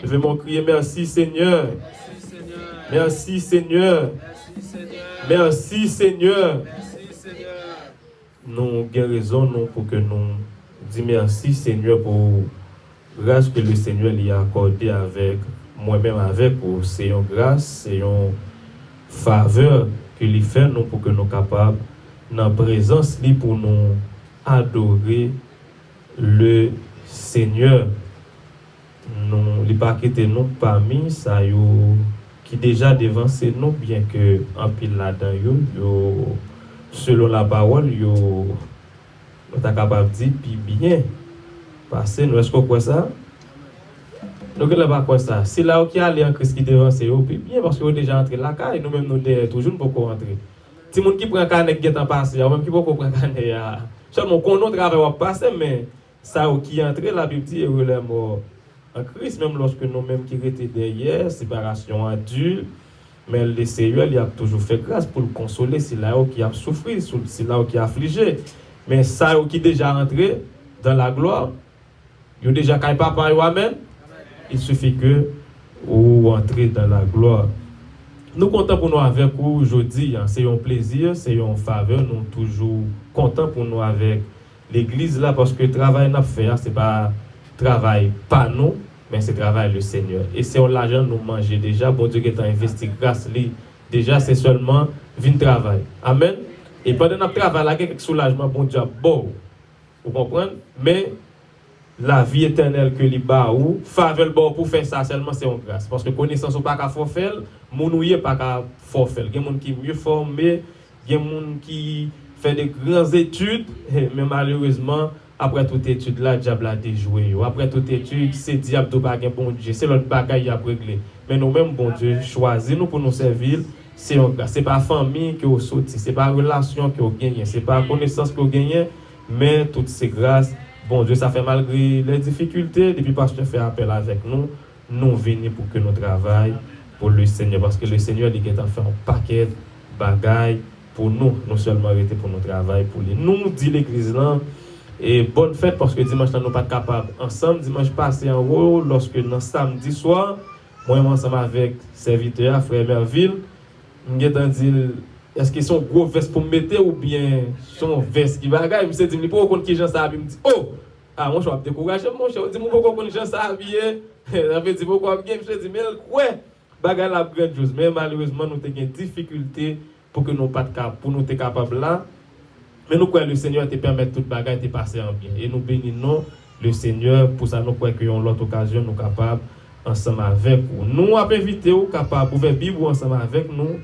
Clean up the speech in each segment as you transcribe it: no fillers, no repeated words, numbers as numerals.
Je vais m'en crier merci Seigneur. Merci Seigneur. Merci Seigneur. Nous avons raison nous, pour que nous disions merci Seigneur pour la grâce que le Seigneur lui a accordée avec moi-même avec vous. C'est une grâce, c'est une faveur qu'il fait nous pour que nous soyons capables, dans la présence pour nous adorer le Seigneur. Nous ne pas quitter nous parmi ça qui déjà devancé nous, bien que en pile là-dedans selon la parole nous sommes capables de dire puis bien passer. Nous est-ce qu'on croit ça? Donc là pas quoi ça. C'est là où qui allait en Christ qui devancé puis bien parce que déjà entré là et nous même nous toujours pas rentrer. Si monde qui prend canet qui est en passé, ou même qui pas prend canet seulement qu'on notre travail va passer, mais ça qui est entré la Bible dit est mort en Christ, même lorsque nous-mêmes qui étaient derrière, séparation adulte, mais le Seigneur il a toujours fait grâce pour le consoler, c'est là où qui a souffert, c'est là où qui a affligé. Mais ça qui est déjà rentré dans la gloire, il a déjà quand papa amen. Il suffit que vous entrez dans la gloire. Nous comptons pour nous avec vous aujourd'hui, c'est un plaisir, c'est une faveur, nous toujours contents pour nous avec l'église là parce que le travail n'a fait, c'est pas travail pas nous, mais c'est travail le Seigneur. Et c'est l'argent nous manger déjà, bon Dieu qui est investi grâce lui, déjà c'est seulement vin travail. Amen. Et pendant notre travail là, quelques soulagement bon Dieu bon. Vous comprenez? Mais la vie éternelle que li ba ou faveur bon pour faire ça seulement c'est une grâce parce que connaissance ou pas qu'à forfait, monouye pas qu'à forfait. Il y a des gens qui mieux formés, il y a des gens qui fait de grandes études, mais malheureusement après toute étude là, diable a déjoué. Après toute étude, c'est diable de bagay bon Dieu, c'est l'autre bagay a réglé. Mais nous-mêmes bon Dieu choisi nous pour nous servir, c'est une grâce. C'est pas famille que vous sorti, c'est pas relation que vous gagnez, c'est pas connaissance que vous gagnez, mais toutes ces grâces, bon Dieu, ça fait malgré les difficultés, depuis pasteur fait appel avec nous, nous venons pour que nous travaillions pour le Seigneur, parce que le Seigneur il est en fait un paquet de bagailles pour nous, non seulement arrêter pour notre travail, pour lui. Nous dit l'église là, et bonne fête parce que dimanche nous pas capables ensemble, dimanche passé en haut, lorsque dans samedi soir, moi ensemble avec serviteur frère Merville, nous avons dit est-ce qu'ils sont gros veste pour mettre ou bien son veste qui bagaille, me dit pour qu'on qui gens ça me dit oh moi je vais décourager mon cher, dit moi pourquoi qu'on gens ça habillé, ça veut dire pourquoi bien je dis mais ouais bagaille la grande chose, mais malheureusement nous avons des difficultés pour que nous pas pour nous être capables là. Mais nous croyons que le Seigneur te permet toute bagaille de passer en bien. Et nous bénissons le Seigneur pour ça nous croyons qu'il y a l'autre occasion nous capables ensemble avec vous. Nous avons invité vous capables ouvrir Bible ensemble avec nous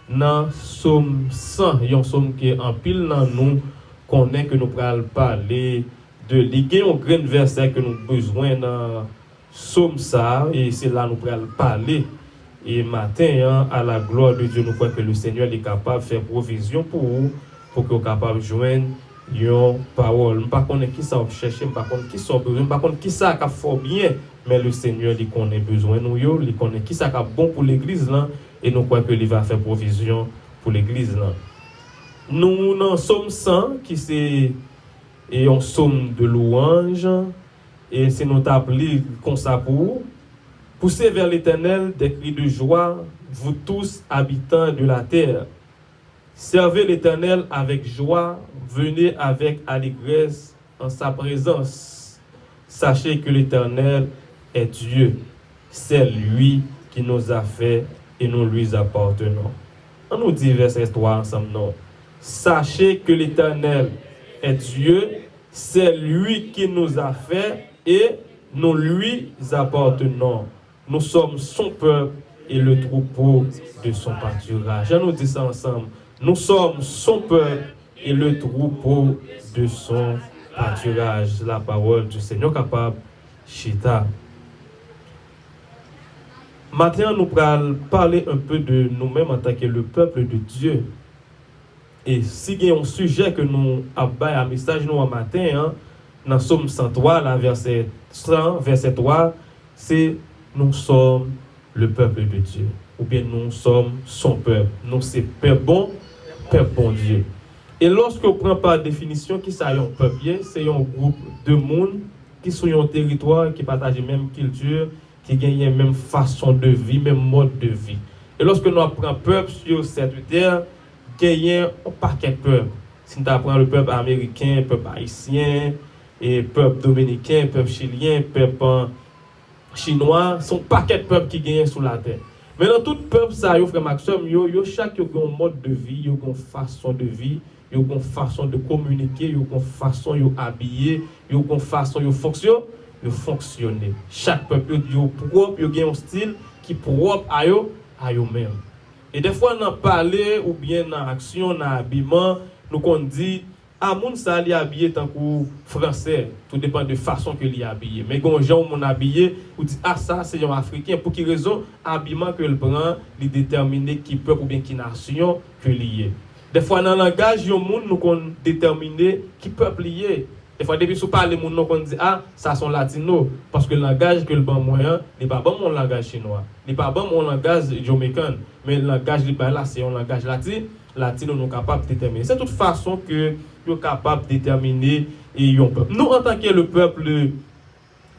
dans Somme 100, il y a un somme qui est en pile dans nous connaît que nous pourrons parler de liguer un grand verset que nous avons besoin dans Somme ça et c'est là nous pourrons parler. Et matin, à la gloire de Dieu, nous croyons que le Seigneur est capable de faire provision pour vous, pour que vous soyez capable de joindre une parole. Je ne sais pas qui ça va chercher, je ne sais pas qui ça besoin, je ne sais pas qui ça a fait bien, mais le Seigneur il connaît besoin de nous, il connaît qui ça a bon pour l'église là, et nous croyons qu'il va faire provision pour l'église là. Nous dans Somme 100, qui c'est un somme de louange, et c'est notable comme ça pour poussez vers l'Éternel des cris de joie, vous tous habitants de la terre. Servez l'Éternel avec joie, venez avec allégresse en sa présence. Sachez que l'Éternel est Dieu. C'est lui qui nous a fait et nous lui appartenons. On nous dit verset 3 ensemble, non. Sachez que l'Éternel est Dieu, c'est lui qui nous a fait et nous lui appartenons. Nous sommes son peuple et le troupeau de son pâturage. Je nous dis ça ensemble. Nous sommes son peuple et le troupeau de son pâturage. La parole du Seigneur capable, Chita. Maintenant, nous allons parler un peu de nous-mêmes en tant que le peuple de Dieu. Et si il y a un sujet que nous avons un message nous en matin, dans Somme 103, là, verset 100, verset 3, c'est nous sommes le peuple de Dieu. Ou bien nous sommes son peuple. Nous c'est peuple bon Dieu. Et lorsque on prend par définition qui c'est un peuple, c'est un groupe de monde qui sont un territoire, qui partagent la même culture, qui gagnent même façon de vie, même mode de vie. Et lorsque nous apprenons peuple sur cette terre, gagnent un paquet de peuples. Si nous apprenons le peuple américain, peuple haïtien, et peuple dominicain, peuple chilien, peuple chinois, sont paquet de peuples qui gagnent sur la terre. Mais dans tout peuple, ça, frère Maxime, chaque a un mode de vie, une façon de vie, une façon de communiquer, une façon de habiller, une façon de fonctionner. Chaque peuple est propre, il a un style qui est propre à eux-mêmes. Et des fois, dans parler ou bien dans l'action, dans l'habillement, nous on dit, ah, moun ça li habillé tant que français, tout dépend de façon que li habillé. Mais quand gens mon habillé, ou dit ah ça c'est un africain, pour quelle raison habillement que le prend, li déterminer qui peuple ou bien qui nation que lié. Des fois dans le langage yon moun nous qu'on déterminer qui peuple lié. Des fois depuis sous parler moun nous qu'on dit ah ça sont latino parce que le langage que le bon moyen, n'est pas bon mon langage chinois, n'est pas bon mon langage jamaïcain, mais le langage li là c'est un langage latino nous capable de déterminer. C'est de toute façon que nous sommes capables de déterminer et peuple. Nous, en tant que le peuple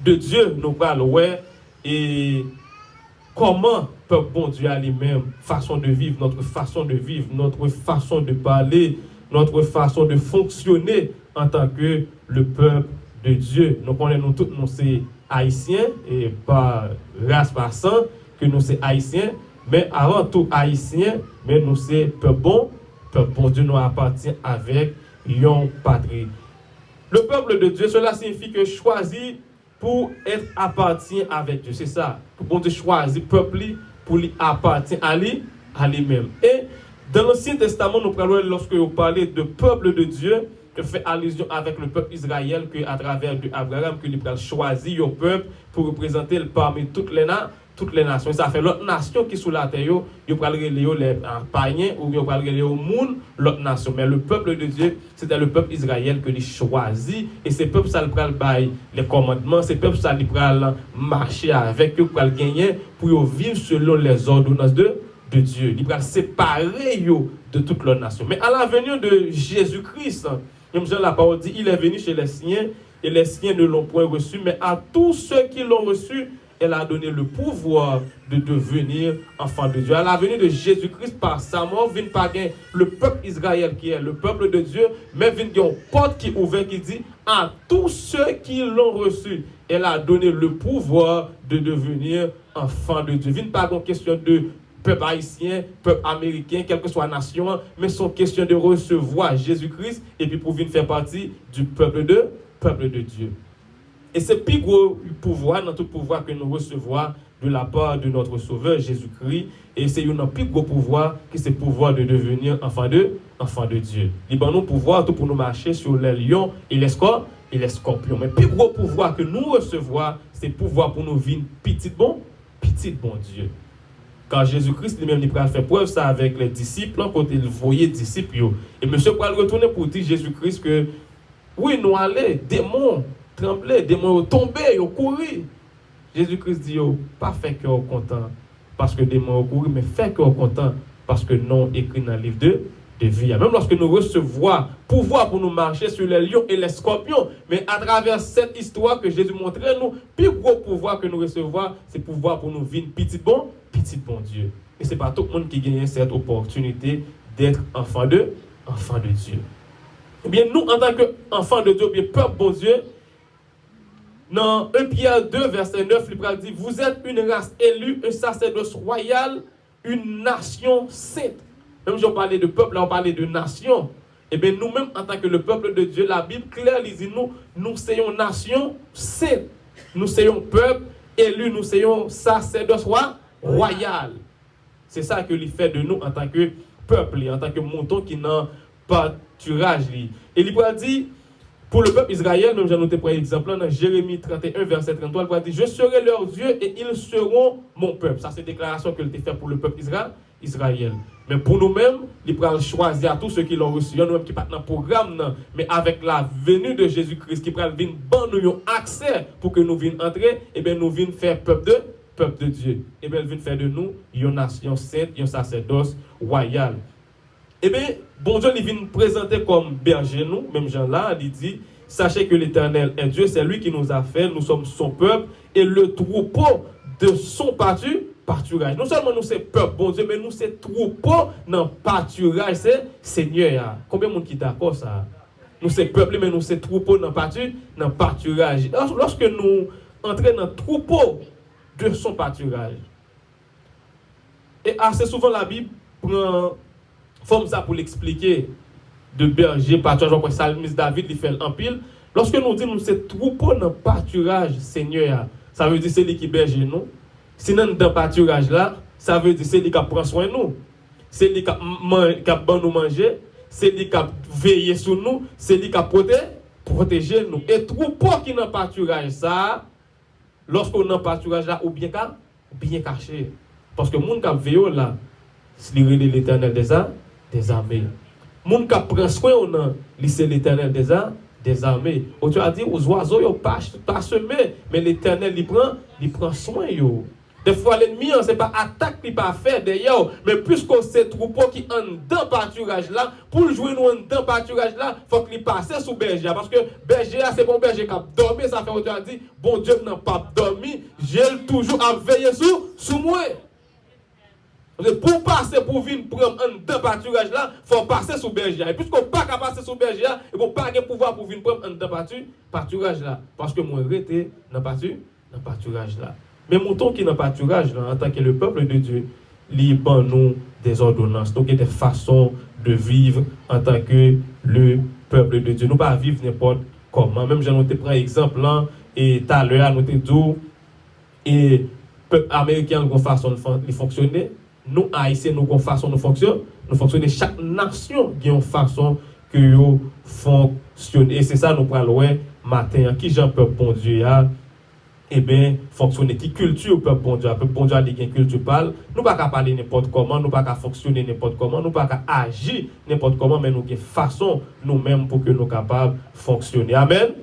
de Dieu, nous parlons ouais, et comment peuple bon Dieu a lui-même, façon de vivre, notre façon de vivre, notre façon de parler, notre façon de fonctionner en tant que le peuple de Dieu. Nous connaissons tous, nous sommes haïtiens, et pas race par sang, que nous sommes haïtiens, mais avant tout haïtiens, mais nous sommes peuple bon Dieu nous appartient avec yon patrie. Le peuple de Dieu, cela signifie que choisi pour être appartient avec Dieu. C'est ça. Que bon Dieu choisit peuple pour lui appartient à lui-même. Et dans l'Ancien Testament, nous parlons lorsque vous parlez de peuple de Dieu, que fait allusion avec le peuple Israël, que à travers Abraham, que lui a choisi un peuple pour représenter parmi toutes les nations. Ça fait l'autre nation qui est sous la terre, ils parlent les païens ou ils parlent les monde, l'autre nation. Mais le peuple de Dieu, c'était le peuple Israël que il choisit. Et ces peuples, ça le prend les commandements, ces peuples, ça le prend marcher avec eux pour gagner, pour vivre selon les ordonnances de Dieu. Il prend séparer de toute l'autre nation. Mais à la venue de Jésus-Christ, comme la parole dit, il est venu chez les siens et les siens ne l'ont point reçu, mais à tous ceux qui l'ont reçu, elle a donné le pouvoir de devenir enfant de Dieu. À la venue de Jésus-Christ, par sa mort, vient pas le peuple Israël qui est le peuple de Dieu, mais vient une porte qui est ouverte qui dit à tous ceux qui l'ont reçu. Elle a donné le pouvoir de devenir enfant de Dieu. Vient pas une question de peuple haïtien, peuple américain, quelle que soit la nation, mais c'est une question de recevoir Jésus-Christ et puis pour venir faire partie du peuple de Dieu. Et c'est le plus gros pouvoir, dans tout pouvoir que nous recevons de la part de notre Sauveur Jésus-Christ. Et c'est un plus gros pouvoir qui c'est le pouvoir de devenir enfant de Dieu. Il a nous pouvoir tout pour nous marcher sur les lions et les scorpions. Mais le plus gros pouvoir que nous recevons, c'est le pouvoir pour nous vivre petit bon Dieu. Quand Jésus-Christ lui-même il a fait preuve ça avec les disciples, quand il voyait les disciples. Et monsieur Paul retourner pour dire Jésus-Christ que oui, nous allons, démons trembler, démons tomber, courir. Jésus-Christ dit, pas fait que vous content parce que démons courir, mais fait que vous content parce que non écrit dans le livre de vie. Même lorsque nous recevons pouvoir pour nous marcher sur les lions et les scorpions, mais à travers cette histoire que Jésus montrait, nous, plus gros pouvoir que nous recevons, c'est pouvoir pour nous vivre petit bon Dieu. Et ce n'est pas tout le monde qui gagne cette opportunité d'être enfant de Dieu. Eh bien, nous, en tant qu'enfants de Dieu, bien, peuple bon Dieu, dans 1 Pierre 2, verset 9, il dit, vous êtes une race élue, un sacerdoce royal, une nation sainte. Même si on parlait de peuple, là on parlait de nation. Eh bien, nous-mêmes, en tant que le peuple de Dieu, la Bible claire dit nous sommes nation sainte. Nous sommes peuple élu, nous sommes sacerdoce royal. C'est ça que lui fait de nous en tant que peuple, en tant que mouton qui n'a pas pâturage. Et il va dire, pour le peuple Israël, nous allons noter pour exemple dans Jérémie 31, verset 33, il va dire, je serai leur Dieu et ils seront mon peuple. Ça, c'est une déclaration qu'il a fait pour le peuple Israël. Mais pour nous-mêmes, il va choisir à tous ceux qui l'ont reçu, nous-mêmes qui pas dans le programme, mais avec la venue de Jésus-Christ, qui va venir nous accès pour que nous venions entrer, et bien nous venions faire peuple de Dieu. Et bien, il vient faire de nous une nation sainte, un sacerdoce royal. Eh bien, bon Dieu, il vient nous présenter comme berger, nous, même Jean-là, il dit, sachez que l'Éternel est Dieu, c'est lui qui nous a fait, nous sommes son peuple, et le troupeau de son pâturage. Non seulement nous c'est peuple, bon Dieu, mais nous c'est troupeau dans pâturage, c'est Seigneur. Combien de monde qui d'accord ça? Nous c'est peuple, mais nous c'est troupeau dans pâturage. Lorsque nous entrons dans le troupeau de son pâturage, et assez souvent la Bible prend forme ça pour l'expliquer de berger, pâturage, après Salmiste David, il fait en pile. Lorsque nous disons nous c'est troupeau dans pâturage, Seigneur, ça veut dire c'est lui qui berge nous. Sinon dans pâturage là, ça veut dire c'est lui qui prend soin de nous. C'est lui qui bon nous manger, c'est lui qui veille sur nous, c'est lui qui protéger nous. Et troupeau qui dans pâturage ça, lorsqu'on dans pâturage là ou bien caché. Parce que moun qui veille là, c'est l'Éternel des armées. Moun qui prend soin on nan, c'est l'Éternel des armées. Tu as dit aux oiseaux yo pas semer, mais l'Éternel il prend soin yo. Des fois l'ennemi c'est pas attaque qui pas faire d'ailleurs, mais puisque c'est troupeau qui en dans pâturage là, pour jouer nous en dans pâturage là, faut qu'il passe sous berger parce que berger c'est bon berger qui a dormi, ça fait tu as dit bon Dieu n'a pas dormi, j'ai toujours à veiller sous moi. Pour passer, pour venir prendre un dans pâturage là, il faut passer sous berger. Et puisqu'on pas qu'à passer sous berger, il faut pas avoir pouvoir pour venir prendre un dans pâturage là. Parce que moi, j'étais dans pâturage là. Mais mouton qui dans pâturage là, en tant que le peuple de Dieu, il ban nous des ordonnances, donc des façons de vivre en tant que le peuple de Dieu. Nous pas vivre n'importe comment. Même je nous te prends exemple là, et tout à l'heure, nous te dit, et le peuple américain a une façon de fonctionner. Nous, Haïtiens, nous avons une façon de fonctionner. Chaque nation a une façon que nous fonctionnons. Et c'est ça nous parlons matin. Qui j'en peuple bon Dieu a, eh bien, fonctionner. Qui culture peuple bon Dieu a. Peuple bon Dieu a des culture parle. Nous ne pouvons pas parler n'importe comment, nous ne pouvons pas fonctionner n'importe comment, nous ne pouvons pas agir n'importe comment, mais nous avons une façon nous-mêmes pour que nous soyons capables de fonctionner. Amen.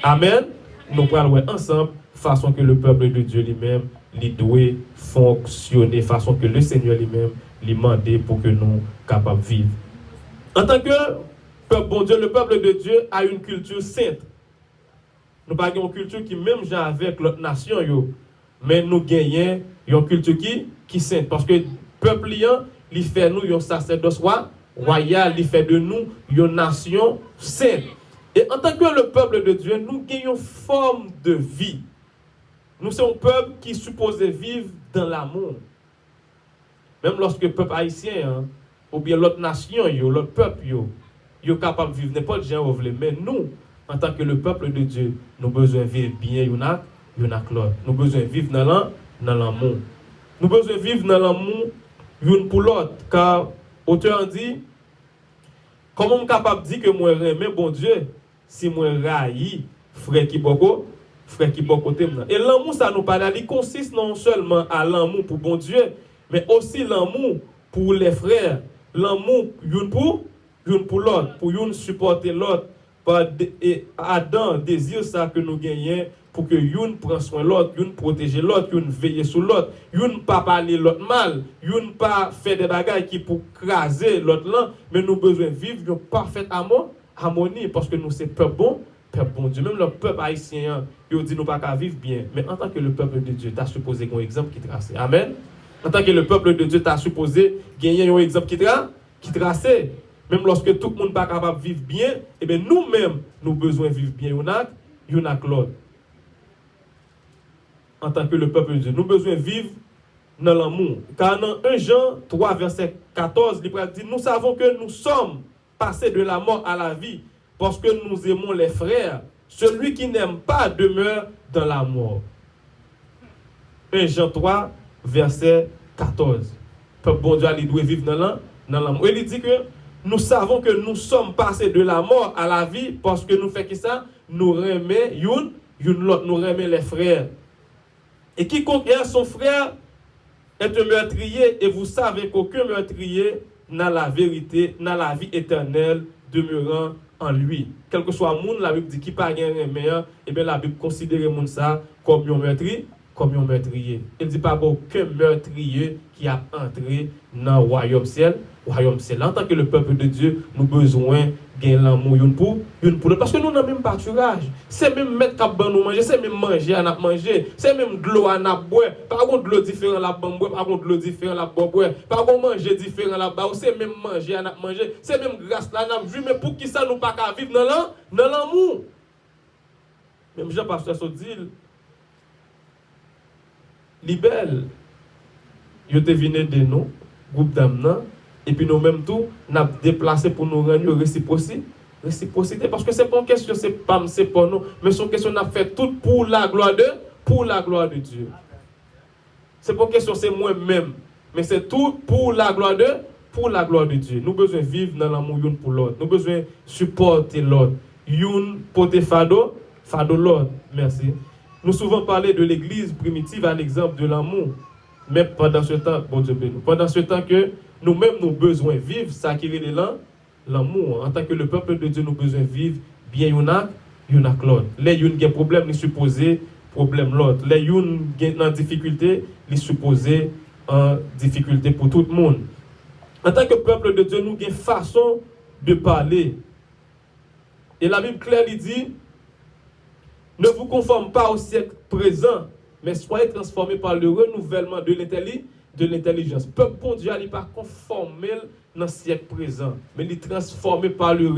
Amen. Nous parlons ensemble, façon que le peuple de Dieu lui-même il doit fonctionner façon que le Seigneur lui-même lui demande pour que nous soyons capables de vivre. En tant que peuple bon Dieu, le peuple de Dieu a une culture sainte. Nous n'avons pas une culture qui même genre avec l'autre nation, mais nous gagnons une culture qui sainte. Parce que le peuple il fait nous un sacerdoce royal, il fait de nous une nation sainte. Et en tant que le peuple de Dieu, nous gagnons forme de vie. Nous sommes un peuple qui est supposé vivre dans l'amour. Même lorsque le peuple haïtien, ou bien l'autre nation, l'autre peuple, est capable de vivre n'importe quel genre, mais nous, en tant que le peuple de Dieu, nous avons besoin de vivre bien, l'autre. Nous avons besoin de vivre dans l'amour. Nous avons besoin de vivre dans l'amour, l'une pour l'autre. Car l'auteur dit, comment je suis capable de dire que moi j'aime bon Dieu, si moi raïs, frère qui beaucoup côté. Et l'amour, ça nous parle, il consiste non seulement à l'amour pour bon Dieu, mais aussi l'amour pour les frères. L'amour, une pour l'autre, pour une supporter l'autre. Et Adam désire ça que nous gagnons pour que une prenne soin de l'autre, une protège l'autre, une veille sur l'autre, une pas parler l'autre mal, une pas faire des bagages qui pour craser l'autre là, mais nous besoin vivre une parfaite harmonie parce que nous c'est peuple bon Dieu. Même le peuple haïtien, il dit nous pas qu'à vivre bien, mais en tant que le peuple de Dieu, tu as supposé un exemple qui trace. Amen. En tant que le peuple de Dieu, tu as supposé gagner un exemple qui trace. Même lorsque tout le monde n'est pas capable de vivre bien, eh bien nous-mêmes, nous avons besoin de vivre bien. Il y en a l'autre. En tant que le peuple de Dieu, nous avons besoin de vivre dans l'amour. Car dans 1 Jean 3, verset 14, il dit, nous savons que nous sommes passés de la mort à la vie parce que nous aimons les frères. Celui qui n'aime pas demeure dans la mort. 1 Jean 3, verset 14. Le peuple bon Dieu, il doit vivre dans l'amour. Il dit que nous savons que nous sommes passés de la mort à la vie parce que nous faisons qui ça? Nous remettons l'autre, nous remettons les frères. Et quiconque est son frère est un meurtrier et vous savez qu'aucun meurtrier n'a la vérité, n'a la vie éternelle demeurant en lui. Quel que soit le monde, la Bible dit qui pas gagne rien, et bien la Bible considère monde ça comme un comme un meurtrier. Il dit pas aucun meurtrier qui a entré dans le royaume ciel. Royaume ciel. En tant que le peuple de Dieu, nous avons besoin de l'amour une pour l'autre. Parce que nous n'avons même pas pâturage. C'est même mettre cap nous manger, c'est même manger à manger, c'est même de l'eau à boire. Par contre, de l'eau différent la boire, par contre, de l'eau différent la boire. Par contre, manger différent la boire, c'est même manger à manger, c'est même grâce là n'a vu mais pour qui ça nous pas vivre dans l'amour. Même Jean-Pasteur Sodil libelle. Yo te venu de nous, groupe d'âmes, et puis nous-mêmes tout, nous avons déplacé pour nous rendre réciprocité. Parce que c'est pas une question, c'est pas nous, mais c'est une question, nous avons fait tout pour la gloire de Dieu. C'est pas une question, c'est moi-même, mais c'est tout pour la gloire de Dieu. Nous avons besoin de vivre dans l'amour l'un pour l'autre. Nous avons besoin de supporter l'autre. L'un porter fardeau l'autre. Merci. Nous souvent parlé de l'église primitive à l'exemple de l'amour. Mais pendant ce temps, bon Dieu béni, pendant ce temps que nous-mêmes nous besoin vivre, ça qui est l'amour. En tant que le peuple de Dieu, nous besoin vivre bien y'en a l'autre. Les y'en ont problème, les supposés problème l'autre. Les y'en ont en difficulté, les supposés en difficulté pour tout le monde. En tant que peuple de Dieu, nous avons une façon de parler. Et la Bible claire dit, ne vous conformez pas au siècle présent, mais soyez transformés par le renouvellement de l'intelligence. Peuple bon Dieu n'est pas conformé dans le siècle présent, mais il est transformé par le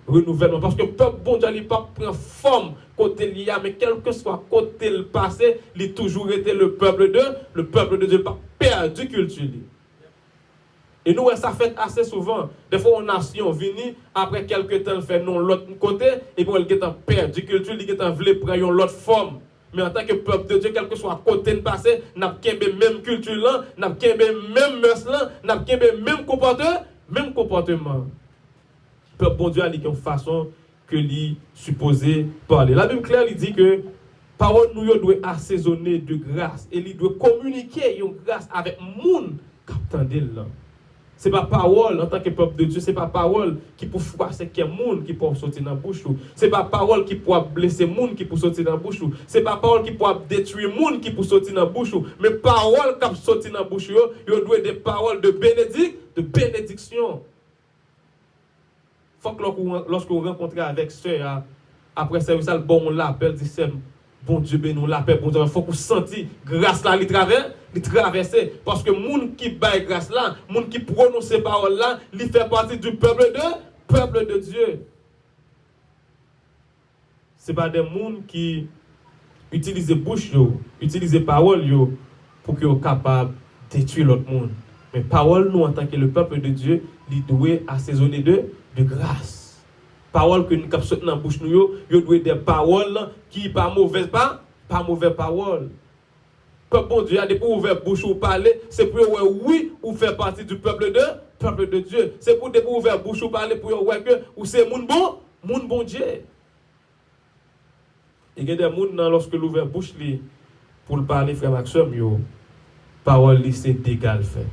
renouvellement. Parce que peuple bon Dieu n'est pas prend forme côté l'IA, mais quel que soit côté le passé, il a toujours été le peuple de Dieu, pas perdu culture. Et nous, ça fait assez souvent. Des fois, une nation vient, après quelques temps, elle fait non l'autre côté, et puis elle est en perdu culture, elle est en voulu prendre l'autre forme. Mais en tant que peuple de Dieu, quel que soit côté de passé, nous avons même culture là, nous avons même mœurs là, nous avons même comportement. Le peuple bon Dieu a une façon que lui supposé parler. La Bible claire dit que parole nous doit assaisonner de grâce et il doit communiquer une grâce avec monde qui attendent là. Ce n'est pas parole en tant que peuple de Dieu, ce n'est pas parole qui peut froisser quelqu'un monde qui peut sortir dans la bouche. Ce n'est pas parole qui peut blesser monde qui peut sortir dans la bouche. Ce n'est pas parole qui peut détruire monde qui peut sortir dans la bouche. Mais parole qui peut sortir dans la bouche, il doit être des paroles de bénédiction. Il faut que lorsqu'on rencontre avec soeur, après service, bon, on l'appelle, dit bon Dieu béni nous l'appelle, bon Dieu, il faut qu'on sente grâce là, il traverse. Parce que les gens qui baillent grâce là, les gens qui prononcent ces paroles là, ils font partie du peuple de Dieu. Ce n'est pas des gens qui utilisent bouche, utilisent paroles pour qu'ils soient capables de détruire l'autre monde. Mais parole, nous, en tant que le peuple de Dieu, ils doivent assaisonner de grâce. Paroles que nous captons dans la bouche, nous doivent des paroles qui pas mauvaises, pas mauvaises paroles. Peuple bon Dieu a des pour ouvrir bouche ou parler, c'est pour oui ou faire partie du peuple de Dieu. C'est pour ouvrir bouche ou parler pour ouais que ou c'est moun bon Dieu. Il y a des gens lorsque l'ouvert bouche pour le parler frère Maxime yo parole c'est d'égal fait.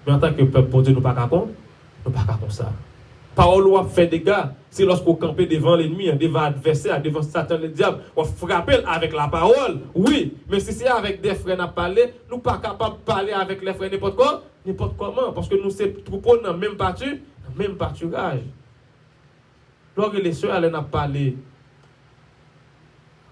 Mais en tant que peuple bon Dieu nous pas comme ça. Parole ou fait des gars, c'est lorsqu'on campe devant l'ennemi, devant l'adversaire, devant Satan, le diable, on frappe avec la parole, oui, mais si c'est avec des frères à parler, nous ne sommes pas capables de parler avec les frères n'importe comment, parce que nous sommes troupeaux dans le même pâturage. Lorsque les soeurs allaient parler,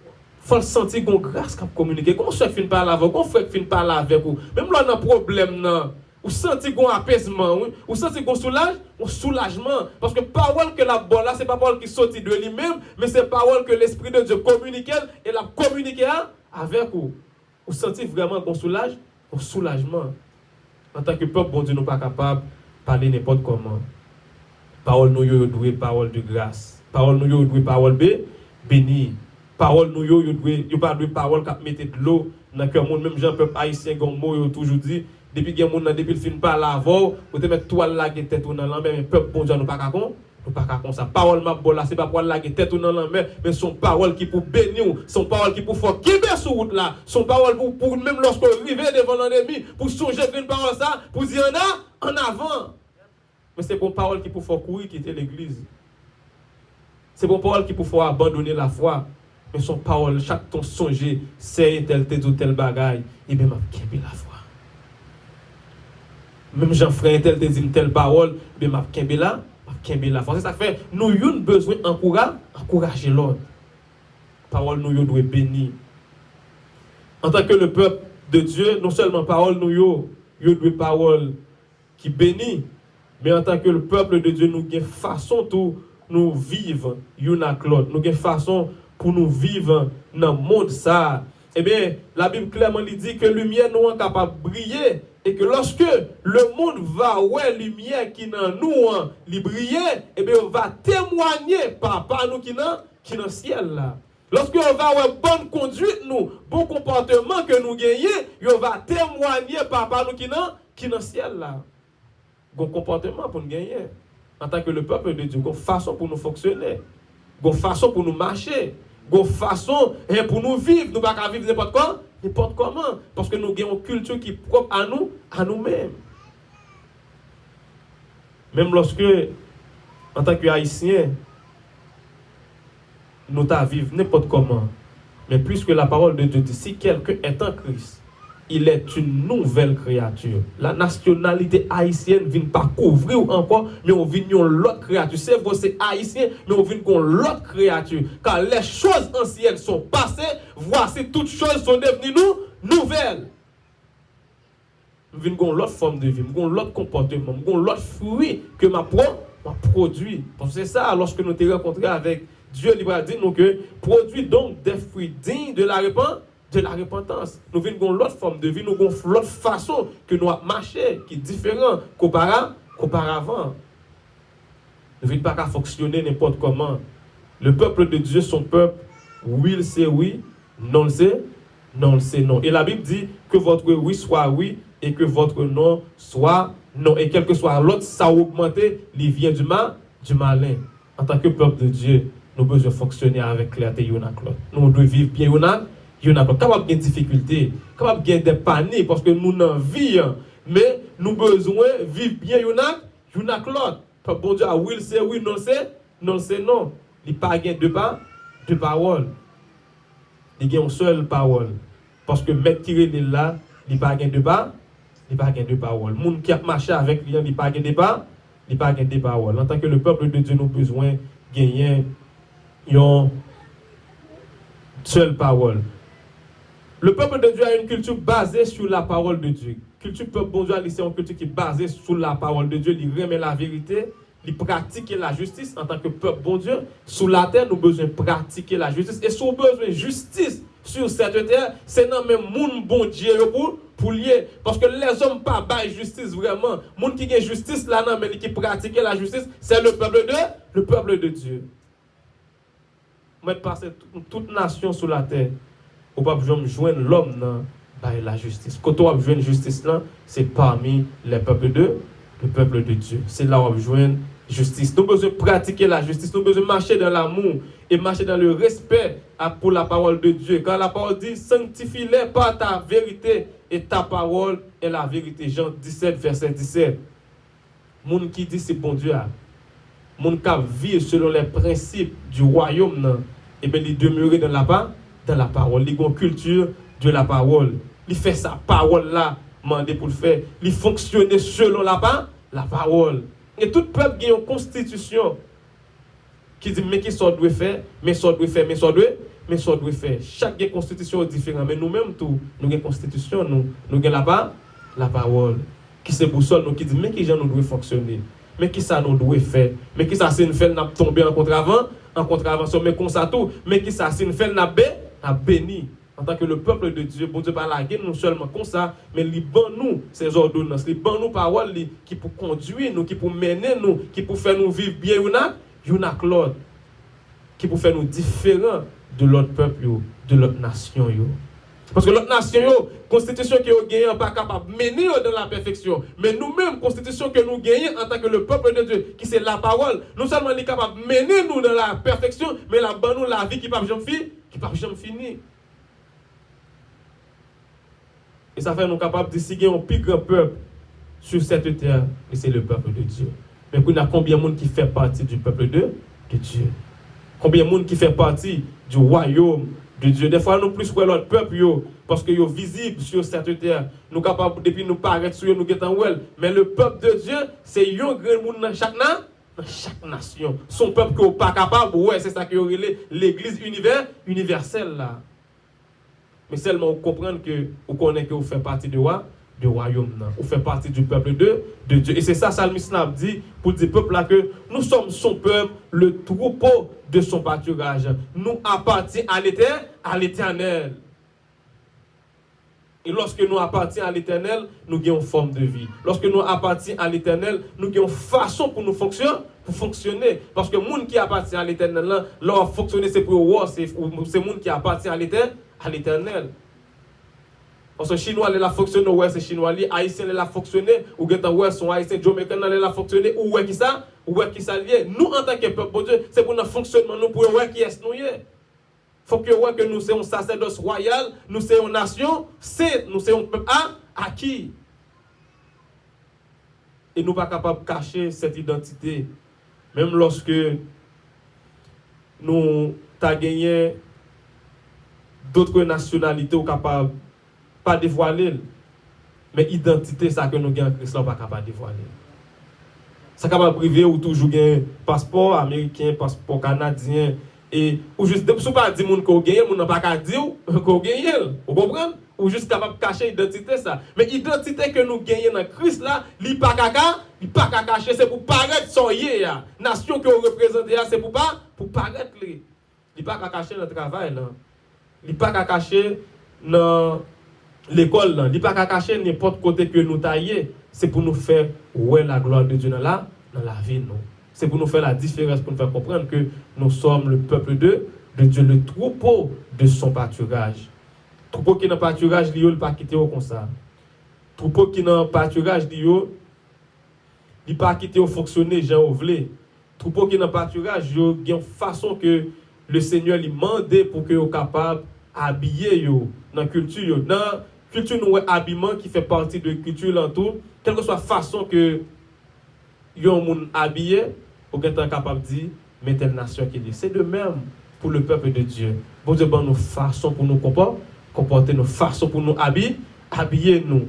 il faut sentir qu'on grâce qu'on communique, qu'on soeur fin parler avec vous, qu'on frère fin parler avec vous, même là on a un problème, ou senti qu'on apaisement, oui? Ou senti qu'on soulagement. Parce que parole que la bonne là, ce n'est pas parole qui sortit de lui-même, mais c'est parole que l'Esprit de Dieu communique et la communique avec vous. Ou senti vraiment qu'on soulagement. En tant que peuple, bon Dieu, nous pas capable de parler n'importe comment. Parole nous doit parole de grâce. Parole nous doit parole bénie. Parole nous doit pas de parole qui mettre de l'eau dans le cœur monde. Même Jean peuple haïtien Gombo toujours dit depuis que moun depuis le film par l'avant, vous te mettre toile là qui tête dans la mais peuple bon Dieu nous pas comme ça. Parole m'a bon là, c'est pas pour la tête dans la mais son parole qui pour bénir, son parole qui pour faire qui bien sur route là, son parole pour même lorsqu'on arrive devant l'ennemi, pour songer une parole ça, pour dire en avant. Mais c'est pour parole qui pour faire courir quitter l'église. C'est pour parole qui pour faire abandonner la foi. mais son parole, chaque ton songer, c'est tel ou tel bagaille, et bien, m'a kembe la foi. Même Jean-Frère tel te dit telle parole, bien, m'a kembe la foi. C'est ça que fait, nous avons besoin d'encourager l'autre. Parole nous doit bénir. En tant que le peuple de Dieu, non seulement parole nous yo doit parole qui bénit, mais en tant que le peuple de Dieu, nous avons façon tout nous vivre une avec l'autre. Nous avons façon pour nous vivre dans le monde ça. Eh bien, la Bible clairement dit que la lumière nous est capable de briller et que lorsque le monde va ouais lumière qui dans nous briller, eh bien on va témoigner par nous qui dans le ciel là. Lorsque on va avoir bonne conduite nous, bon comportement que nous gagnons, on va témoigner par nous qui dans le ciel là. Bon comportement pour nous gagner en tant que le peuple de Dieu, une façon pour nous fonctionner, une façon pour nous marcher, une façon pour nous vivre. Nous ne pouvons pas vivre n'importe comment, parce que nous avons une culture qui est propre à nous-mêmes. Même lorsque, en tant qu'Haïtiens, nous vivons n'importe comment, mais puisque la parole de Dieu dit, si quelqu'un est en Christ, il est une nouvelle créature. La nationalité haïtienne ne vient pas couvrir encore, mais on vient l'autre créature. C'est vrai, c'est haïtien, mais on vient l'autre créature. Car les choses anciennes sont passées, voici toutes choses sont devenues nouvelles. Nous venons l'autre forme de vie, nous l'autre comportement, nous l'autre fruit que ma produit. C'est ça, lorsque nous te rencontrés avec Dieu, il va dire nous que produit donc des fruits dignes de la repentance. Nous venons l'autre forme de vie, nous avons l'autre façon que nous avons marché, qui est différente qu'auparavant. Nous ne venons pas fonctionner n'importe comment. Le peuple de Dieu, son peuple, oui, le c'est oui, non, le c'est non, le c'est non. Et la Bible dit que votre oui soit oui et que votre non soit non. Et quel que soit l'autre, ça a augmenté, il vient du malin. En tant que peuple de Dieu, nous devons fonctionner avec clarté. Nous devons vivre bien. Nous sommes capables de difficultés, capables de des paniques parce que nous n'en vivons, mais nous avons besoin de vivre bien une avec l'autre. Bon Dieu, oui, c'est oui, non, c'est non. Il n'y a pas deux paroles. Il y a une seule parole. Parce que mettre qui est là, il n'y a pas deux paroles. Les gens qui a marché avec lui, il n'y a pas deux paroles. En tant que le peuple de Dieu, nous avons besoin de gagner une seule parole. Le peuple de Dieu a une culture basée sur la parole de Dieu. Culture peuple bon Dieu, c'est une culture qui est basée sur la parole de Dieu. Il remet la vérité, il pratique la justice en tant que peuple bon Dieu. Sur la terre, nous avons besoin de pratiquer la justice. Et si nous avons besoin de justice sur cette terre, c'est dans même monde bon Dieu pour lier. Parce que les hommes pas baillent justice vraiment. Les gens qui ont justice là, mais qui pratiquent la justice, c'est le peuple de Dieu. Moi, passer toute nation sur la terre. Ou pas joindre l'homme dans la justice. Quand on va joindre justice là, c'est parmi le peuple de Dieu. C'est là où on va joindre justice. Nous avons besoin de pratiquer la justice, nous avons besoin de marcher dans l'amour et marcher dans le respect pour la parole de Dieu. Quand la parole dit sanctifie-les par ta vérité et ta parole est la vérité. Jean 17, verset 17. Moun qui dit c'est bon Dieu. Moun qui vit selon les principes du royaume, et bien il demeure dans la parole. Il a une culture de la parole. Il fait sa parole là, mandé pour le faire. Il fonctionne selon la parole. Et tout peuple a une constitution qui dit mais qui ça doit faire, mais ça doit faire, mais ça doit faire. Chaque constitution est différente. Mais nous-mêmes, nous avons une constitution, nous avons la parole. Qui se boussole, nous qui dit mais qui gens nous doit fonctionner. Mais qui ça nous doit faire. Mais qui ça c'est une fait n'a tomber en contravention, mais comme ça tout. Mais qui ça c'est une fait n'a béni. En tant que le peuple de Dieu, bon Dieu pas la guerre, non seulement comme ça, mais il ban nous ces ordonnances, il ban nous paroles qui pour conduire nous, qui pour mener nous, qui pour faire nous vivre bien une avec l'autre, qui pour faire nous différents de l'autre peuple, de l'autre nation. Parce que l'autre nation, constitution que nous gagnons pas capable de mener dans la perfection, mais nous-mêmes, constitution que nous gagnons en tant que le peuple de Dieu, qui c'est la parole, non seulement elle est capable de mener nous dans la perfection, mais la ban nous la vie qui ne peut jamais finir. Et ça fait nous capables de distinguer un plus grand peuple sur cette terre, et c'est le peuple de Dieu. Mais il y a combien de monde qui fait partie du peuple de Dieu? Combien de monde qui fait partie du royaume de Dieu. Des fois, nous plus que l'autre peuple, parce que sont visibles sur cette terre. Nous capables, depuis nous paraître sur nous guettons well. Mais le peuple de Dieu, c'est un grand monde dans chaque nation. Son peuple qui n'est pas capable, ouais, c'est ça qui est l'église universelle là. Mais seulement on comprend que vous connaissez que vous faites partie du royaume. Vous faites partie du peuple de Dieu. Et c'est ça, Salmiste a dit pour dire peuple là que nous sommes son peuple, le troupeau de son pâturage. Nous appartenons à l'Éternel. Et lorsque nous appartenons à l'Éternel, nous avons forme de vie. Lorsque nous appartenons à l'Éternel, nous avons façon pour nous fonctionner. Parce que le monde qui appartient à l'Éternel, leur fonctionner, c'est pour voir, c'est le monde qui appartient à l'Éternel. Parce que Chinois, il a fonctionné, ouais, c'est Chinois. Les Haïtiens, il a fonctionné, ou ouais, sont Haïtiens, Jamaïcains, il a fonctionné, ou ouais, qui ça lié. Nous, en tant que peuple de Dieu, c'est pour notre fonctionnement, nous, pour ouais, qui est-ce nous y est. Faut que ouais, que nous soyons sacerdoce royal, nous soyons nation, c'est nous soyons peuple acquis. Et nous ne sommes pas capables de cacher cette identité. Même lorsque nous avons gagné d'autres nationalités, nous ne sommes capables pas dévoiler. Mais l'identité, ça que nous avons en Christ, nous ne sommes pas capables de dévoiler. Ça capable privé ou toujours un passeport américain, passeport canadien. Et ou juste si pas dire moun qu'on gagne, moun n'a pas qu'à dire qu'on gagne, vous comprenez? Ou juste capable de cacher l'identité ça. Mais l'identité que nous gagnons dans Christ là, il pas qu'à cacher, c'est pour paraître soyez là. Nation que vous représentez c'est pour paraître li. Il pas qu'à cacher dans le travail là. Il pas qu'à cacher dans l'école là, il pas qu'à cacher n'importe côté que nous tailler, c'est pour nous faire ouais la gloire de Dieu dans la vie nous. C'est pour nous faire la différence, pour nous faire comprendre que nous sommes le peuple de Dieu, le troupeau de son pâturage. Troupeau qui n'a pas pâturage, il ne pas quitter comme ça. Troupeau qui n'a pas pâturage, il pas quitter au fonctionner, Jean Ouvlé. Troupeau qui n'a pas pâturage, il y a une façon que le Seigneur lui demande pour que soient capable d'habiller dans la culture. Dans la culture, nous avons un habillement qui fait partie de la culture l'entour, quelle que soit la façon que yon moun habillé, ou est capable de dire, mais telle nation qui dit. C'est de même pour le peuple de Dieu. Bon Dieu, bon, nos façons pour nous comporter, nos façons pour nous habiller nous.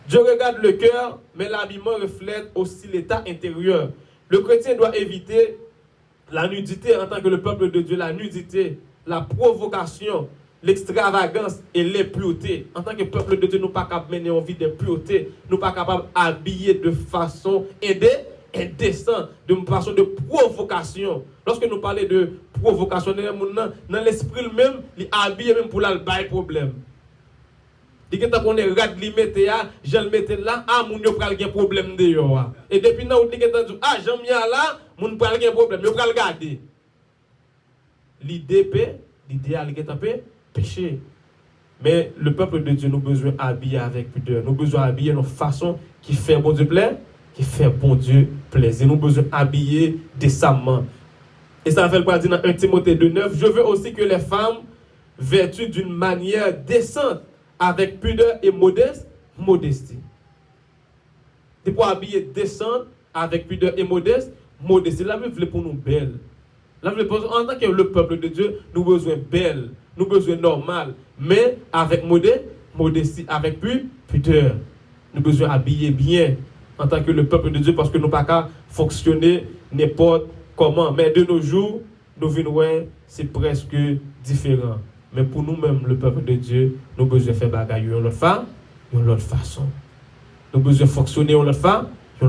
Dieu regarde le cœur, mais l'habillement reflète aussi l'état intérieur. Le chrétien doit éviter la nudité en tant que le peuple de Dieu, la nudité, la provocation, l'extravagance et l'impureté. En tant que peuple de Dieu, nous ne sommes pas capables de mener en vie d'impureté. Nous ne sommes pas capables d'habiller de façon indécent, de façon de provocation. Lorsque nous parlons de provocation, dans l'esprit même, il habille même pour le problème. Il y a qu'on est rad limité, je le mette là, mon yo pral gen problème de yo. Et depuis là, on dit que j'aime bien là, mon pral gen problème, yo pral garder. L'idéal est péché. Mais le peuple de Dieu, nous besoin habiller avec pudeur. Nous besoin habiller nos façons qui fait bon Dieu plaisir, qui fait bon Dieu plaisir. Nous besoin habiller décemment. Et ça fait le dire dans 1 Timothée 2:9, je veux aussi que les femmes vêtues d'une manière décente, avec pudeur et modestie. C'est pour habiller décente, avec pudeur et modestie. La Bible veut pour nous belle. La Bible en tant que le peuple de Dieu, nous besoin belle, nous besoin normal, mais avec modestie, avec pudeur. Nous besoin habiller bien en tant que le peuple de Dieu, parce que nous ne pouvons pas fonctionner n'importe comment. Mais de nos jours, nous venons, c'est presque différent. Mais pour nous-mêmes, le peuple de Dieu, nous besoin faire bagaille de l'autre façon. Nous besoin fonctionner de l'autre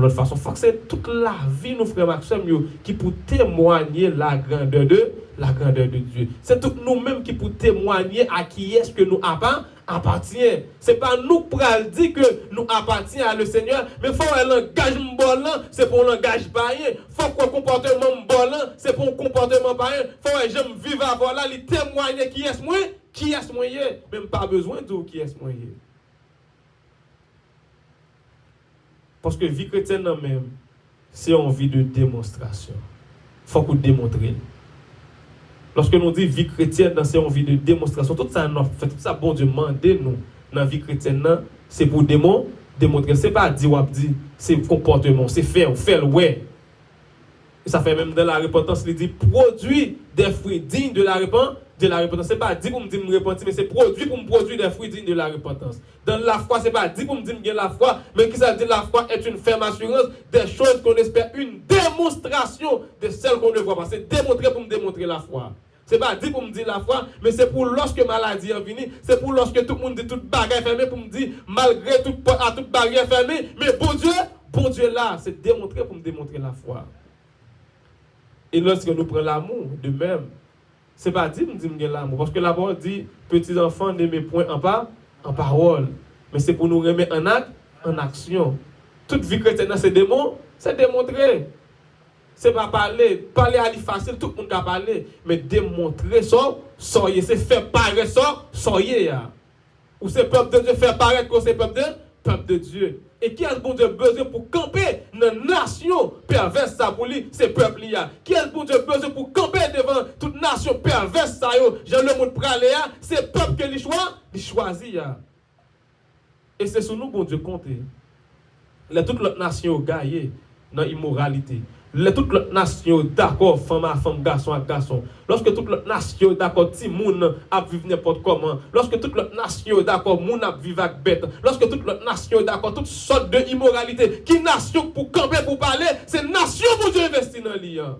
façon. Faut que c'est toute la vie, nous frères Maxime, qui pour témoigner la grandeur de Dieu. C'est tout nous-mêmes qui pour témoigner à qui est-ce que nous appartient. C'est pas nous pour dire que nous appartenons à le Seigneur, mais il faut un langage bon, c'est pour un langage païen. Faut qu'un comportement bon, c'est pour un comportement païen. Faut que j'aime vivre à voilà, les témoigner qui est moi, même pas besoin de dire qui est moi. Parce que vie chrétienne même, c'est une vie de démonstration. Il faut qu'on démontre. Lorsque nous disons vie chrétienne, c'est une vie de démonstration. Tout ça, bon Dieu demande nous dans la vie chrétienne, c'est pour démontrer. Ce n'est pas dire, c'est comportement, c'est faire, ouais. Et ça fait même dans la repentance, il dit produit des fruits dignes de la repentance. Ce n'est pas dit pour me dire me repentir, mais c'est produit pour me produire des fruits dignes de la repentance. Dans la foi, ce n'est pas dit pour me dire que la foi, mais qui ça dit la foi est une ferme assurance des choses qu'on espère, une démonstration de celles qu'on ne voit pas. C'est démontrer pour me démontrer la foi. Ce n'est pas dit pour me dire la foi, mais c'est pour lorsque maladie est venue, c'est pour lorsque tout le monde dit toute bagarre fermée pour me dire malgré toute barrière fermée, mais bon Dieu là, c'est démontrer pour me démontrer la foi. Et lorsque nous prenons l'amour, de même, ce n'est pas dit pour me dire l'amour, parce que la parole dit, petits enfants, n'aimez point en parole, mais c'est pour nous remettre en action. Toute vie chrétienne, c'est démontrer. Ce n'est pas parler à lui facile, tout le monde a parlé, mais démontrer ça, soyez, c'est faire paraître ça, soyez. Ou c'est peuple de Dieu, faire paraître que c'est peuple de Dieu. Et qui a bon Dieu besoin pour camper dans une nation perverse ça pour lui, c'est peuple là. Qui a bon Dieu besoin pour camper devant toute nation perverse ça yo, Jean le monde pralé c'est peuple que il choisit. Et c'est sur nous bon Dieu compte. Toute l'autre nation gagne dans l'immoralité. Toute l'autre nation d'accord, femme à femme, garçon à garçon. Lorsque toute l'autre nation d'accord, ti moun a vivre n'importe comment. Lorsque toute l'autre nation d'accord, moun a vivre avec bête. Lorsque toute l'autre nation d'accord, toutes sortes de immoralité. Qui nation pour camper, pour parler, c'est nation pour Dieu investir dans l'IA.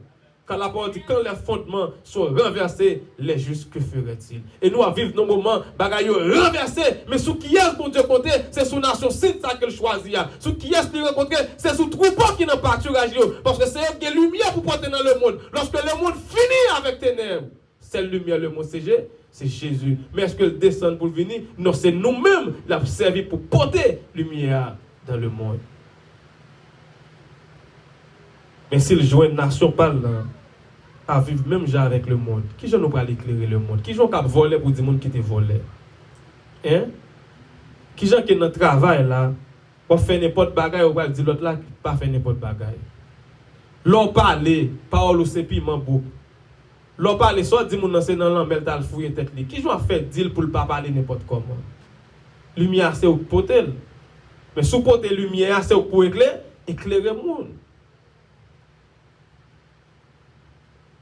Quand la parole dit, quand les fondements sont renversés, les justes, que feraient-ils? Et nous, à vivre nos moments, bagaille renversés, mais sous qui est-ce qu'on Dieu compté? C'est sous nation, c'est ça qu'il choisit. Sous qui est-ce qu'il rencontre? C'est sous troupeau qui n'a pas pâturage. Parce que c'est eux qui ont lumière pour porter dans le monde. Lorsque le monde finit avec ténèbres, cette lumière, le mot c'est Jésus. Mais est-ce qu'il descend pour venir? Non, c'est nous-mêmes qui avons servi pour porter lumière dans le monde. Mais s'il joue une nation parle à vivre même déjà avec le monde, qui j'en nous pas éclairer le monde? Qui j'en cap voler pour dire monde qui te volé? Hein? Qui j'en qui dans travail là, pour faire n'importe bagaille ou pas dire l'autre là pas faire n'importe bagaille. L'on parler, parole ou c'est piment beau. L'on parler soit dit mon c'est dans l'ambel t'al fouiller tête li. Qui j'en fait deal pour le pas parler n'importe comment? Lumière c'est au potel. Mais sous potel lumière c'est pour éclairer le monde.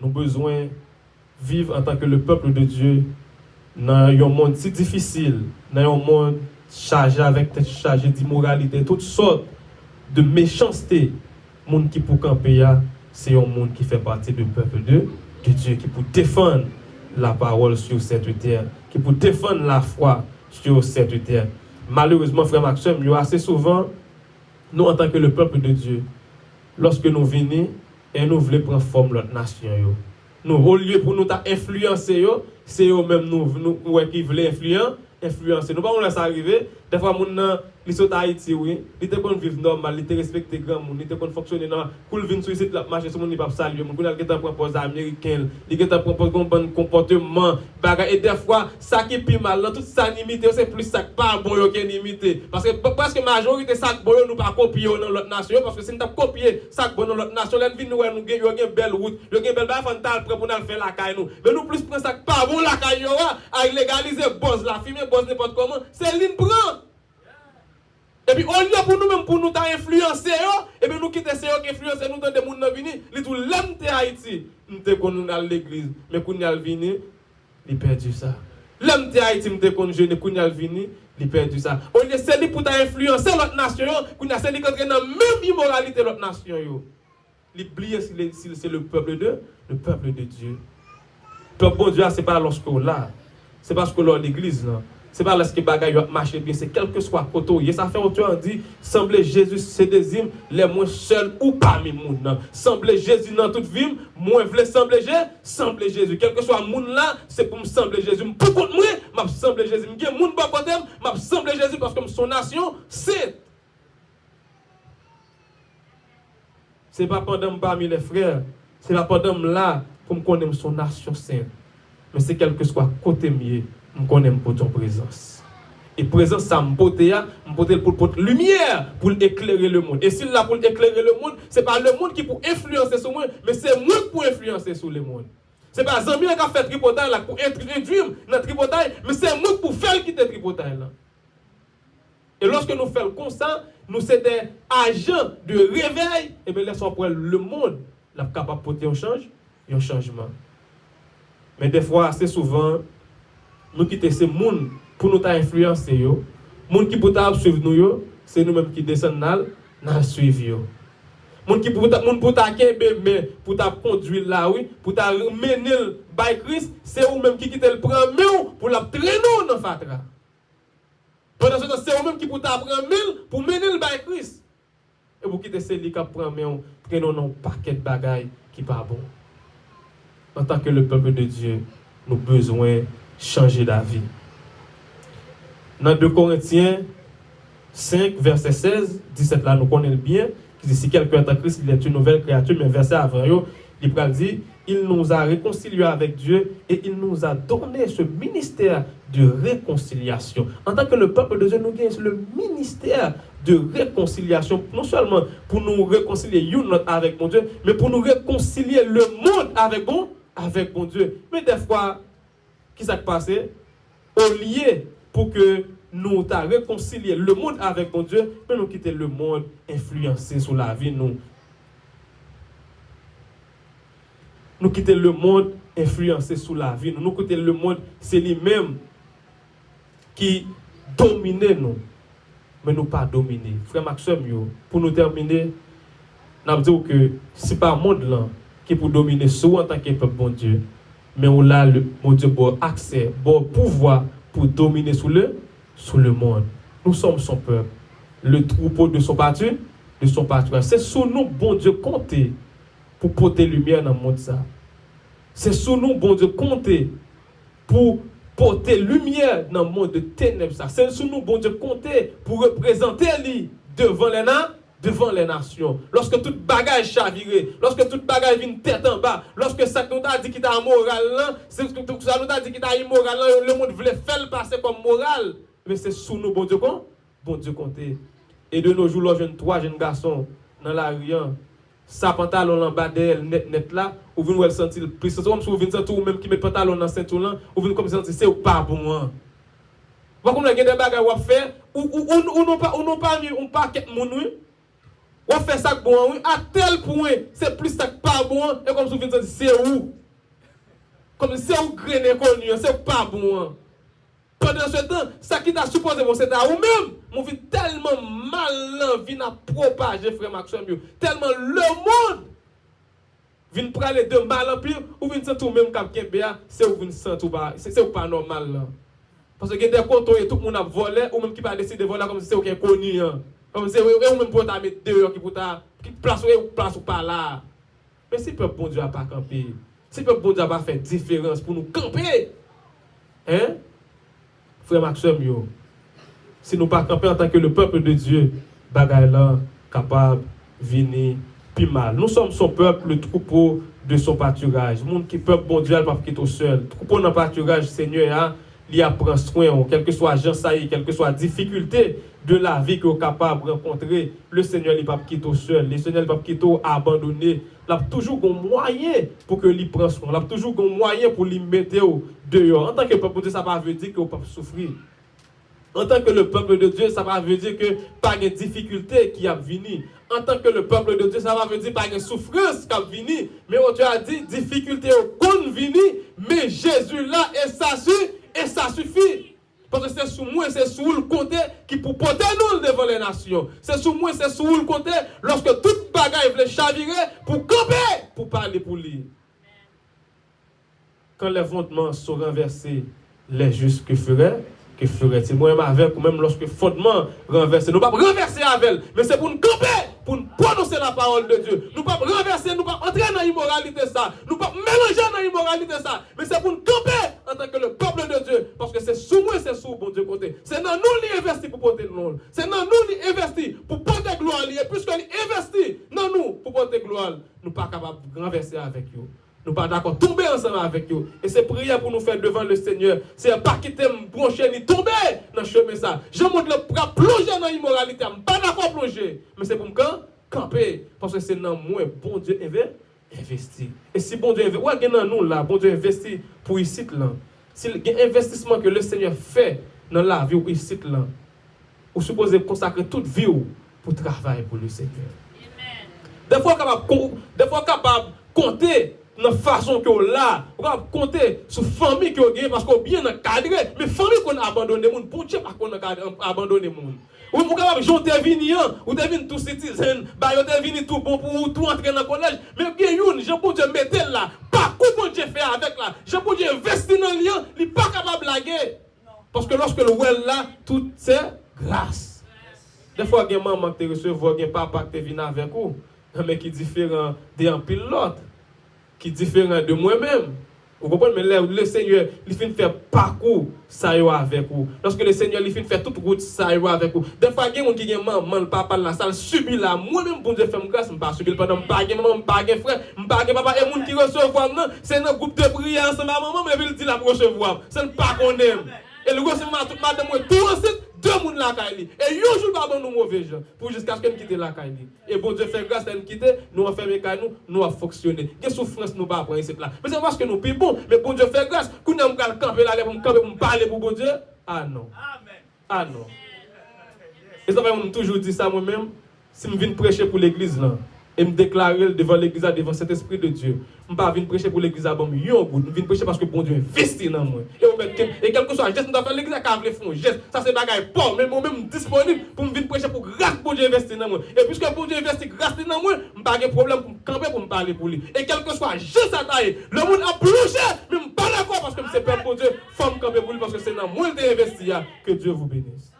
Nous avons besoin de vivre en tant que le peuple de Dieu dans un monde si difficile, dans un monde chargé d'immoralité, toutes sortes de méchanceté. Le monde qui pour camper, c'est un monde qui fait partie du peuple de Dieu, qui pour défendre la parole sur cette terre, qui pour défendre la foi sur cette terre. Malheureusement, frère Maxime, assez souvent, nous en tant que le peuple de Dieu, lorsque nous venons, et nous voulons prendre forme de notre nation. Nous, au lieu pour nous influencer, c'est eux-mêmes nous qui veulent influencer. Nous ne pouvons pas laisser arriver. Des fois, les gens Haïti, oui, ils te vivre normal, ils te respectent grand monde, ils te fonctionner normal. Pour venir sur site, marcher sur le monde, ils peuvent saluer. Ils ont proposé américain, ils ont proposé un bon comportement. Et des fois, ça qui est plus mal, toute ça limité, c'est plus ça qui pas bon qui est limité. Parce que presque la majorité ça bon nous pas copier dans l'autre nation parce que si nous copier ça bon dans l'autre nation, là nous avons une belle route, nous avons une belle fantale pour nous faire la caille nous. Mais nous plus prendre ça pas bon la caille à légaliser boss la fumer boss n'importe comment, c'est l'ine prend. Et puis, au lieu pour nous-mêmes, pour nous influencer, et puis nous quitter ces gens qui influencent nous dans des gens qui viennent, ils tout l'aiment Haïti. Nous sommes à l'église, mais quand nous sommes venus, ils perdent ça. L'aiment Haïti, nous sommes jeunes, quand nous sommes venus, ils perdent ça. Au lieu de c'est pour influencer l'autre nation, quand nous sommes dans la même immoralité de l'autre nation. Ils oublient si c'est le peuple de Dieu. Le peuple de Dieu, ce n'est pas lorsqu'on là, c'est parce que l'on est l'église. Ce n'est pas lorsque les bagages marchent bien, c'est quel que soit le côté. Ça fait autant dit, semblez Jésus se désime, les moins seuls ou parmi les gens. Semblez Jésus dans toute vie, moi je veux sembler Jésus. Quel que soit le monde là, c'est pour me sembler Jésus. Pour contre moi, je sembler Jésus. Je suis monde pas côté, je sembler Jésus parce que son nation, c'est. Ce n'est pas pendant parmi les frères, ce n'est pas pendant là pour me connaître son nation sainte. Mais c'est quel que soit côté mieux. Je connais pour ton présence. Et présence, ça me pour lumière, pour éclairer le monde. Et s'il là pour éclairer le monde, ce n'est pas le monde qui peut influencer sur moi, mais c'est moi qui peux influencer sur le monde. Ce n'est pas Zami qui a fait tripotail là pour introduire dans tripotail, mais c'est moi qui peux faire quitter tripotail là. Et lorsque nous faisons comme ça, nous sommes des agents de réveil, et bien laissons pour le monde la capable de porter un changement. Mais des fois, assez souvent, nous quittons ces gens pour nous influencer. Les gens qui peuvent suivre nous, c'est nous-mêmes qui descendons dans suivre. Les gens qui peuvent conduire là, oui, pour mener by Christ, c'est eux-mêmes qui quittent le premier pour la traîner dans le fatra. Pendant ce temps, c'est eux-mêmes qui peuvent prendre pour mener le by Christ. Et vous quittez celui qui prend un paquet de bagailles qui pas bon. En tant que le peuple de Dieu, nous avons besoin de changer d'avis. Dans 2 Corinthiens 5, verset 16, 17, là, nous connaissons bien, qui dit si quelqu'un est en Christ, il est une nouvelle créature, mais verset avant, il dit il nous a réconciliés avec Dieu et il nous a donné ce ministère de réconciliation. En tant que le peuple de Dieu, nous gagnons le ministère de réconciliation, non seulement pour nous réconcilier avec mon Dieu, mais pour nous réconcilier le monde avec mon Dieu. Mais des fois, qu'est-ce qui s'est passé? Au lieu pour que nous réconcilier le monde avec mon Dieu, mais nous quitter le monde influencé sur la vie, nous quitter le monde influencé sur la vie, nous quitter le monde, c'est lui-même qui domine nous, mais nous pas dominer. Frère Maxime, pour nous terminer, nous disons que ce n'est pas le monde là qui pour dominer sous en tant que peuple bon Dieu, mais on a le bon Dieu bon accès, bon pouvoir pour dominer sur le monde. Nous sommes son peuple, le troupeau de son pâturage. C'est sous nous bon Dieu compter pour porter lumière dans le monde ça. C'est sous nous bon Dieu compter pour porter lumière dans le monde de ténèbres ça. C'est sous nous bon Dieu compter pour représenter lui devant les nations. Lorsque toute bagage chaviré, lorsque toute bagage vient tête en bas, lorsque ça nous a dit qu'il a moral là, c'est ce que ça nous a dit qu'il a immoral là, le monde voulait faire passer comme moral. Mais c'est sous nous bon Dieu compter. Et de nos jours, là, jeune 3 jeunes garçons dans la rue, sa pantalon en bas d'elle net là, ou vous nous sentir plus, c'est comme si vous venez sentir ou même qui met pantalon dans ceinture là, ou vous comme sentir c'est pas bon. Vous comme des bagages à faire ou non pas mis un paquet mon oui. On fait ça bon oui, à tel point, c'est plus ça pas bon et comme si vous venez sentir c'est où. Comme si c'est où grainer connu, c'est pas bon. Pendant ce temps, ça qui t'a supposé bon, c'est à vous-même. Mon vie tellement mal vient à propager, frère Maxime, tellement le monde vient prendre de mal en pire, ou vient sentir même comme quelqu'un, c'est où vous sentez pas, c'est pas normal là. Parce que il y a des comptes et tout le monde a volé, ou même qui pas décidé de voler comme si c'est aucun connu. Comme si c'est même pour ta mettre dehors, qui place ou pas là. Mais si le peuple bon Dieu n'a pas campé, si le peuple bon Dieu n'a pas fait différence pour nous camper, hein? Frère Maxime, si nous ne pas camper en tant que le peuple de Dieu, bagaille là, capable de venir plus mal. Nous sommes son peuple, le troupeau de son pâturage. Le monde qui peuple bon Dieu, il ne peut pas quitter seul. Le troupeau dans le pâturage, Seigneur, il prend soin, quel que soit gens ça y, quelle que soit la difficulté de la vie qu'il est capable de rencontrer, le Seigneur ne peut pas quitter seul. Le Seigneur ne peut pas quitter abandonné. Il a toujours un moyen pour que lui prenne soin. Il a toujours un moyen pour lui mettre dehors. En tant que peuple de Dieu, ça ne veut pas dire qu'il ne peut pas souffrir. En tant que le peuple de Dieu, ça veut dire que pas de difficulté qui a venu. En tant que le peuple de Dieu, ça veut dire pas de souffrance qui a venu. Mais Dieu a dit difficulté qu'on venu, mais Jésus là et ça suffit. Parce que c'est sous moi, c'est sous le côté qui pour porter nous devant les nations. C'est sous moi, c'est sous le côté lorsque toute bagaille veut chavirer pour camper, pour parler pour lui. Quand les fondements sont renversés, les justes que ferait-il? Moi-même avec, ou même lorsque fondement renversé, nous ne pouvons pas renverser avec, mais c'est pour nous camper, pour nous prononcer la parole de Dieu. Nous ne pouvons pas renverser, nous ne pouvons pas entrer dans l'immoralité ça, nous ne pouvons pas mélanger dans l'immoralité ça, mais c'est pour nous camper en tant que le peuple de Dieu, parce que c'est sous moi, c'est sous bon Dieu côté. C'est dans nous qui investi pour porter le nom. C'est dans nous qui investi pour porter gloire, et puisque nous investi dans nous pour porter gloire, nous ne sommes pas capables de renverser avec eux. Nous ne sommes pas d'accord tomber ensemble avec eux. Et c'est prière pour nous faire devant le Seigneur. C'est pas quitter me brancher ni tomber dans le chemin ça. Je montre le bras plonger dans l'immoralité. Je ne suis pas d'accord plonger. Mais c'est pour me camper. Parce que c'est dans moi, bon Dieu investi. Et si bon Dieu investi, ouais, dans nous là, bon Dieu investi pour ici là. Si l'investissement que le Seigneur fait dans la vie ou ici là, vous supposez consacrer toute vie pour travailler pour le Seigneur. Des fois capable compter dans la façon que vous là, vous capable compter sur famille que vous avez parce que vous bien encadré, mais famille qu'on a abandonné moun, pour Dieu pas qu'on a abandonné moun. Ou vous capable jonter venir, ou devine tout citizen, bah vous devine tout bon pour tout entrer dans le collège, mais bien une, je pour Dieu mettre là, pas comment Dieu fait avec là. Je pour Dieu investir dans le lien, il pas capable de blaguer. Parce que lorsque le well là, tout c'est grâce. Des fois, il y a maman qui te recevoir, il y a papa qui te vient avec vous, mais qui est différent d'un pilote, qui est différent de moi-même. Vous comprenez? Mais le Seigneur, il finit faire parcours, ça y va avec vous. Lorsque le Seigneur, il finit faire toute route, ça y va avec vous. Des fois, il y a des gens qui ont maman, le papa, la salle, subit là. Moi-même, bon Dieu, fait grâce, je ne pas subir pendant que je ne maman, je ne frère, je ne papa. Et les gens qui reçoivent, c'est un groupe de prière ensemble à maman, mais il dit la recevoir. Ce n'est pas qu'on aime. Et le recevement, tout madame, tout ensuite, deux personnes la caille. Et un jour, pas nous mauvais gens, pour jusqu'à ce qu'elle quitte la caille. Et bon Dieu fait grâce, elle quitte, nous enfermer nous, nous a fonctionné. Quelle souffrance nous pas prendre ici là. Mais c'est parce que nous plus bon, mais bon Dieu fait grâce, qu'on a un camper là, pour me parler pour bon Dieu. Ah non. Ah non. Et ça va toujours dire ça moi-même, si je viens prêcher pour l'église là. Et me déclarer devant l'église, devant cet esprit de Dieu. Je ne vais pas venir prêcher pour l'église à bon, je viens prêcher parce que bon Dieu investit dans moi. Et quel que soit le geste, nous devons faire l'église à faire un geste. Ça c'est bagaille pas, mais moi-même disponible pour me venir prêcher pour grâce pour Dieu investir dans moi. Et puisque bon Dieu investit grâce dans moi, je n'ai pas de problème pour me camper pour me parler pour lui. Et quel que soit le geste à tailler, le monde a plongé, mais je ne suis pas d'accord parce que c'est peur pour Dieu, il faut me camper pour lui parce que c'est dans moi qui investi que Dieu vous bénisse.